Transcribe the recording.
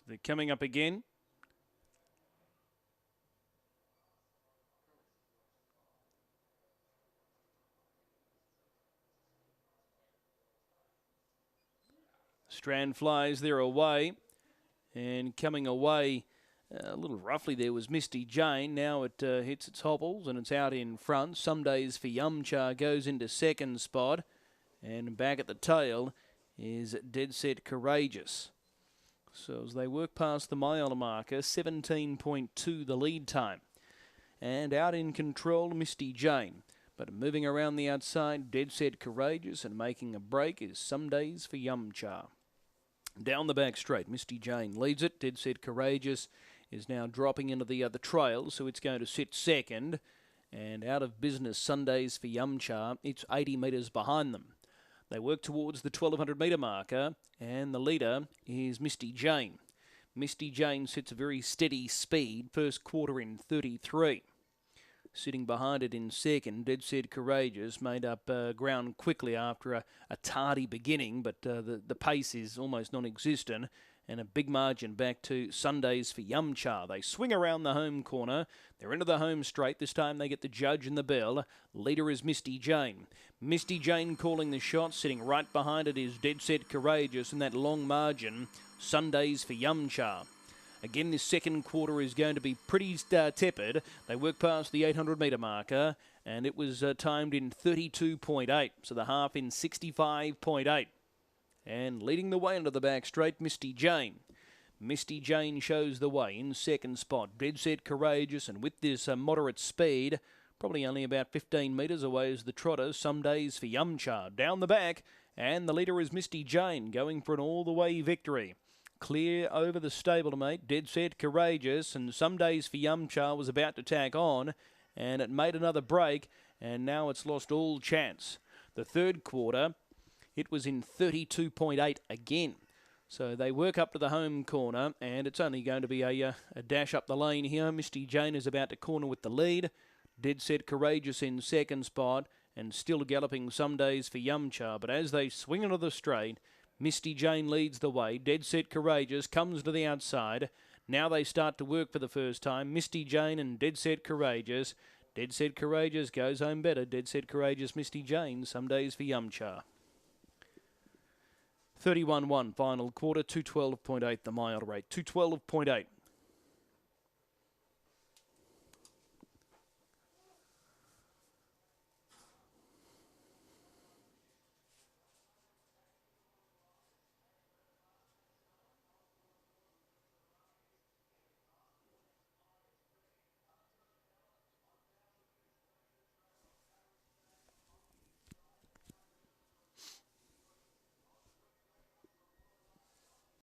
They're coming up again. Strand flies, they're away. And coming away a little roughly there was Misty Jane. Now it hits its hobbles and it's out in front. Some Days for Yumcha goes into second spot. And back at the tail is Dead Set Courageous. So as they work past the mile marker, 17.2 the lead time. And out in control, Misty Jane. But moving around the outside, Dead Set Courageous, and making a break is Some Days for Yumcha. Down the back straight, Misty Jane leads it. Dead Set Courageous is now dropping into the other trail, so it's going to sit second. And out of business, Sundays for Yumcha. It's 80 metres behind them. They work towards the 1200 metre marker, and the leader is Misty Jane. Misty Jane sits a very steady speed, first quarter in 33. Sitting behind it in second, Dead Set Courageous made up ground quickly after a tardy beginning, but the pace is almost non-existent, and a big margin back to Sundays for Yumcha. They swing around the home corner. They're into the home straight. This time they get the judge and the bell. Leader is Misty Jane. Misty Jane calling the shot. Sitting right behind it is Dead Set Courageous, and that long margin, Sundays for Yumcha. Again, this second quarter is going to be pretty tepid. They work past the 800 metre marker, and it was timed in 32.8, so the half in 65.8. And leading the way into the back straight, Misty Jane. Misty Jane shows the way in second spot. Dead Set Courageous, and with this moderate speed, probably only about 15 metres away is the trotter, Some Days for Yumcha. Down the back, and the leader is Misty Jane, going for an all-the-way victory. Clear over the stablemate, Dead Set Courageous, and Some Days for Yumcha was about to tack on, and it made another break, and now it's lost all chance. The third quarter, it was in 32.8 again. So they work up to the home corner, and it's only going to be a dash up the lane here. Misty Jane is about to corner with the lead. Dead Set Courageous in second spot, and still galloping Some Days for Yumcha. But as they swing into the straight, Misty Jane leads the way. Dead Set Courageous comes to the outside. Now they start to work for the first time. Misty Jane and Dead Set Courageous. Dead Set Courageous goes home better. Dead Set Courageous, Misty Jane, Some Days for Yumcha. 31-1 final quarter, 212.8 the mile rate, 212.8.